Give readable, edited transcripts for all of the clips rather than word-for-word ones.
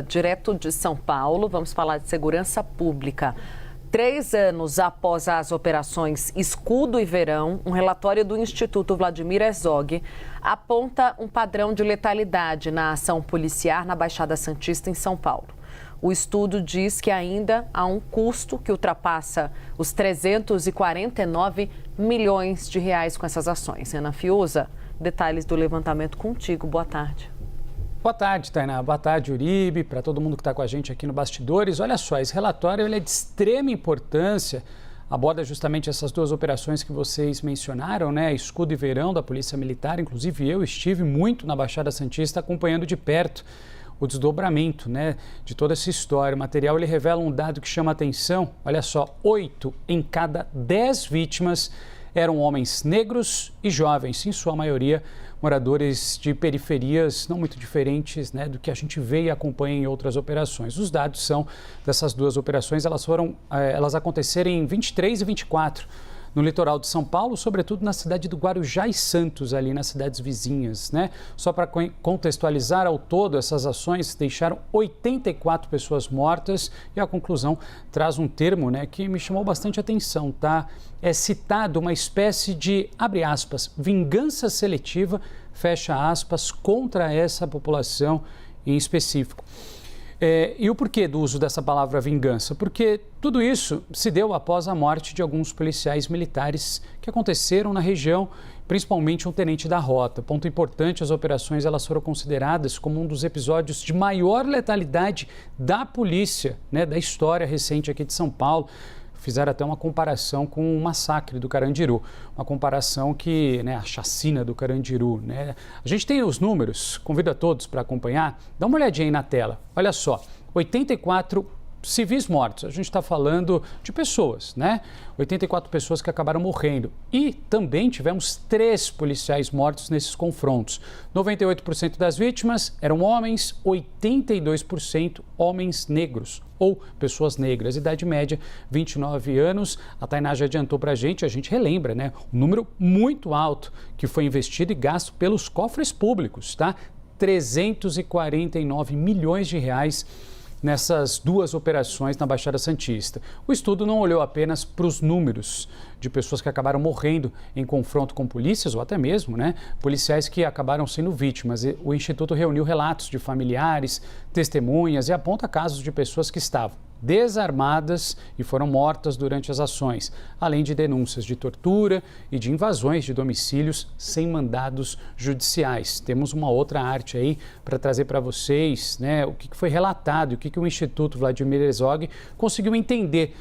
Direto de São Paulo, vamos falar de segurança pública. 3 anos após as operações Escudo e Verão, um relatório do Instituto Vladimir Herzog aponta um padrão de letalidade na ação policial na Baixada Santista, em São Paulo. O estudo diz que ainda há um custo que ultrapassa os 349 milhões de reais com essas ações. Ana Fiuza, detalhes do levantamento contigo. Boa tarde. Boa tarde, Tainá. Boa tarde, Uribe, para todo mundo que está com a gente aqui no Bastidores. Olha só, esse relatório ele é de extrema importância, aborda justamente essas 2 operações que vocês mencionaram, né? Escudo e Verão da Polícia Militar. Inclusive eu estive muito na Baixada Santista acompanhando de perto o desdobramento, né, de toda essa história. O material ele revela um dado que chama a atenção. Olha só, 8 em cada 10 vítimas eram homens negros e jovens, em sua maioria moradores de periferias não muito diferentes, né, do que a gente vê e acompanha em outras operações. Os dados são dessas 2 operações, elas aconteceram em 23 e 24 no litoral de São Paulo, sobretudo na cidade do Guarujá e Santos, ali nas cidades vizinhas, né? Só para contextualizar, ao todo, essas ações deixaram 84 pessoas mortas e a conclusão traz um termo, né, que me chamou bastante atenção, tá? É citado uma espécie de, abre aspas, vingança seletiva, fecha aspas, contra essa população em específico. E o porquê do uso dessa palavra vingança? Porque tudo isso se deu após a morte de alguns policiais militares que aconteceram na região, principalmente um tenente da rota. Ponto importante, as operações elas foram consideradas como um dos episódios de maior letalidade da polícia, né, da história recente aqui de São Paulo. Fizeram até uma comparação com o massacre do Carandiru, uma comparação que, né, a chacina do Carandiru, né? A gente tem os números, convido a todos para acompanhar, dá uma olhadinha aí na tela, olha só, 84 civis mortos, a gente está falando de pessoas, né? 84 pessoas que acabaram morrendo e também tivemos 3 policiais mortos nesses confrontos. 98% das vítimas eram homens, 82% homens negros ou pessoas negras, idade média 29 anos. A Tainá já adiantou para a gente relembra, né? Um número muito alto que foi investido e gasto pelos cofres públicos, tá? 349 milhões de reais nessas 2 operações na Baixada Santista. O estudo não olhou apenas para os números de pessoas que acabaram morrendo em confronto com polícias ou até mesmo, né, policiais que acabaram sendo vítimas. O Instituto reuniu relatos de familiares, testemunhas e aponta casos de pessoas que estavam desarmadas e foram mortas durante as ações, além de denúncias de tortura e de invasões de domicílios sem mandados judiciais. Temos uma outra arte aí para trazer para vocês, né, o que foi relatado, o que o Instituto Vladimir Herzog conseguiu entender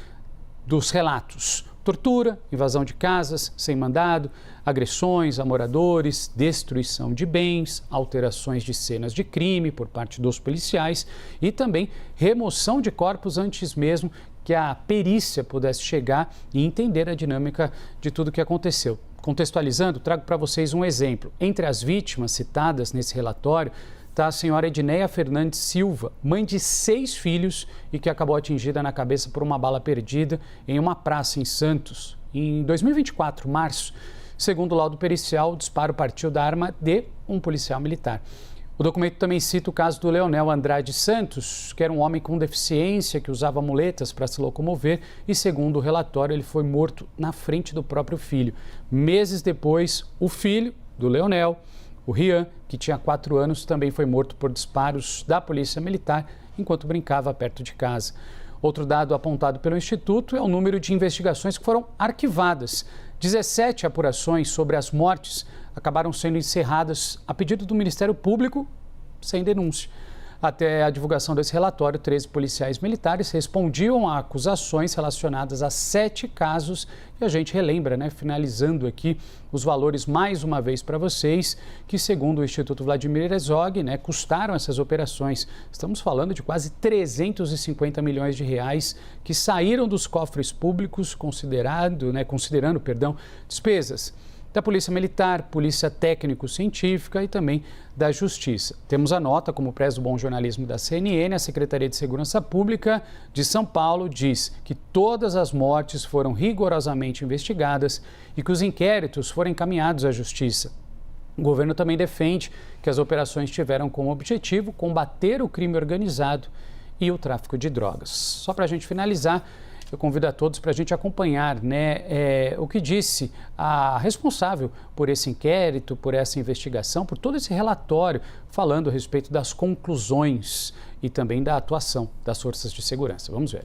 dos relatos. Tortura, invasão de casas sem mandado, agressões a moradores, destruição de bens, alterações de cenas de crime por parte dos policiais e também remoção de corpos antes mesmo que a perícia pudesse chegar e entender a dinâmica de tudo que aconteceu. Contextualizando, trago para vocês um exemplo. Entre as vítimas citadas nesse relatório está a senhora Edneia Fernandes Silva, mãe de 6 filhos e que acabou atingida na cabeça por uma bala perdida em uma praça em Santos. Em 2024, março, segundo o laudo pericial, o disparo partiu da arma de um policial militar. O documento também cita o caso do Leonel Andrade Santos, que era um homem com deficiência que usava muletas para se locomover e, segundo o relatório, ele foi morto na frente do próprio filho. Meses depois, o filho do Leonel, o Rian, que tinha 4 anos, também foi morto por disparos da Polícia Militar enquanto brincava perto de casa. Outro dado apontado pelo Instituto é o número de investigações que foram arquivadas. 17 apurações sobre as mortes acabaram sendo encerradas a pedido do Ministério Público sem denúncia. Até a divulgação desse relatório, 13 policiais militares respondiam a acusações relacionadas a 7 casos. E a gente relembra, né, finalizando aqui os valores mais uma vez para vocês, que segundo o Instituto Vladimir Herzog, né, custaram essas operações. Estamos falando de quase 350 milhões de reais que saíram dos cofres públicos, considerando despesas da Polícia Militar, Polícia Técnico-Científica e também da Justiça. Temos a nota, como preza o bom jornalismo da CNN, a Secretaria de Segurança Pública de São Paulo diz que todas as mortes foram rigorosamente investigadas e que os inquéritos foram encaminhados à Justiça. O governo também defende que as operações tiveram como objetivo combater o crime organizado e o tráfico de drogas. Só para a gente finalizar, eu convido a todos para a gente acompanhar o que disse a responsável por esse inquérito, por essa investigação, por todo esse relatório, falando a respeito das conclusões e também da atuação das forças de segurança. Vamos ver.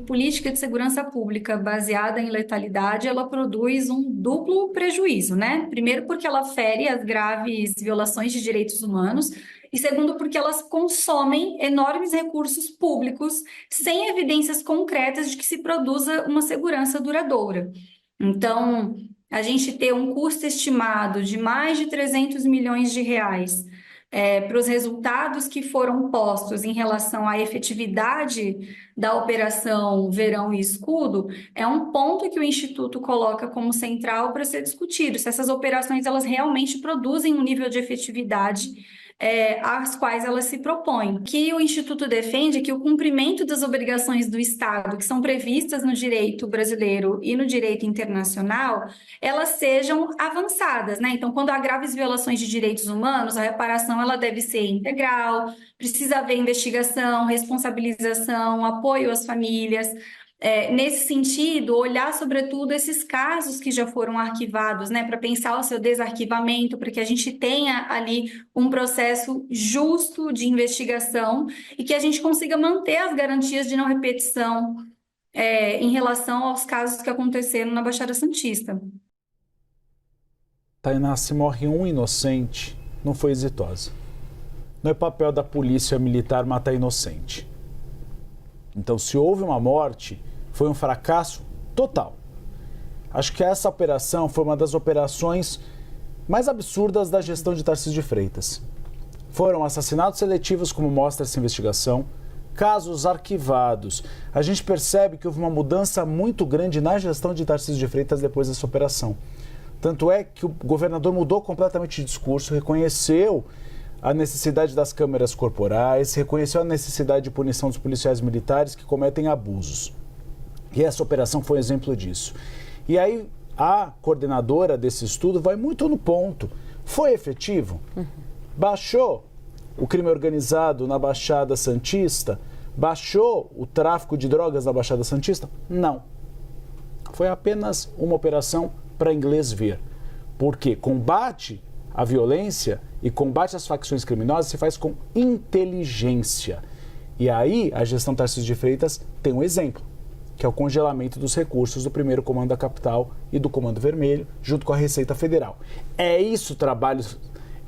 Política de segurança pública baseada em letalidade, ela produz um duplo prejuízo, né? Primeiro, porque ela fere as graves violações de direitos humanos, e segundo, porque elas consomem enormes recursos públicos sem evidências concretas de que se produza uma segurança duradoura. Então, a gente ter um custo estimado de mais de 300 milhões de reais para os resultados que foram postos em relação à efetividade da Operação Verão e Escudo, é um ponto que o Instituto coloca como central para ser discutido, se essas operações elas realmente produzem um nível de efetividade às quais elas se propõem. O que o Instituto defende é que o cumprimento das obrigações do Estado, que são previstas no direito brasileiro e no direito internacional, elas sejam avançadas, né? Então, quando há graves violações de direitos humanos, a reparação ela deve ser integral, precisa haver investigação, responsabilização, apoio às famílias. Nesse sentido, olhar sobretudo esses casos que já foram arquivados, né, para pensar o seu desarquivamento, para que a gente tenha ali um processo justo de investigação e que a gente consiga manter as garantias de não repetição em relação aos casos que aconteceram na Baixada Santista. Tainá, se morre um inocente, não foi exitosa. Não é papel da polícia militar matar inocente. Então, se houve uma morte, foi um fracasso total. Acho que essa operação foi uma das operações mais absurdas da gestão de Tarcísio de Freitas. Foram assassinatos seletivos, como mostra essa investigação, casos arquivados. A gente percebe que houve uma mudança muito grande na gestão de Tarcísio de Freitas depois dessa operação. Tanto é que o governador mudou completamente de discurso, reconheceu a necessidade das câmeras corporais, reconheceu a necessidade de punição dos policiais militares que cometem abusos. E essa operação foi um exemplo disso. E aí a coordenadora desse estudo vai muito no ponto. Foi efetivo? Baixou o crime organizado na Baixada Santista? Baixou o tráfico de drogas na Baixada Santista? Não. Foi apenas uma operação para inglês ver. Porque combate à violência e combate às facções criminosas se faz com inteligência. E aí a gestão Tarcísio de Freitas tem um exemplo, que é o congelamento dos recursos do primeiro Comando da Capital e do Comando Vermelho, junto com a Receita Federal. É isso o trabalho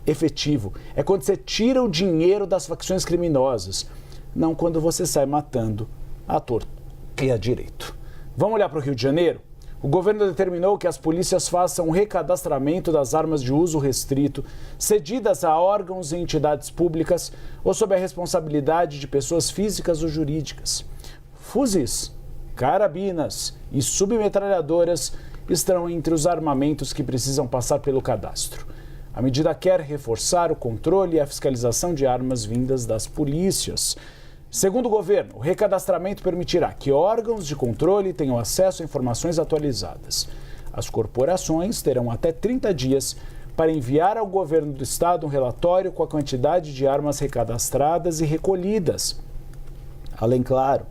efetivo. É quando você tira o dinheiro das facções criminosas, não quando você sai matando à torto e à direito. Vamos olhar para o Rio de Janeiro? O governo determinou que as polícias façam um recadastramento das armas de uso restrito cedidas a órgãos e entidades públicas ou sob a responsabilidade de pessoas físicas ou jurídicas. Fuzis, carabinas e submetralhadoras estão entre os armamentos que precisam passar pelo cadastro. A medida quer reforçar o controle e a fiscalização de armas vindas das polícias. Segundo o governo, o recadastramento permitirá que órgãos de controle tenham acesso a informações atualizadas. As corporações terão até 30 dias para enviar ao governo do estado um relatório com a quantidade de armas recadastradas e recolhidas, além, claro,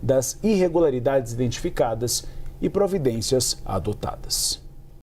das irregularidades identificadas e providências adotadas.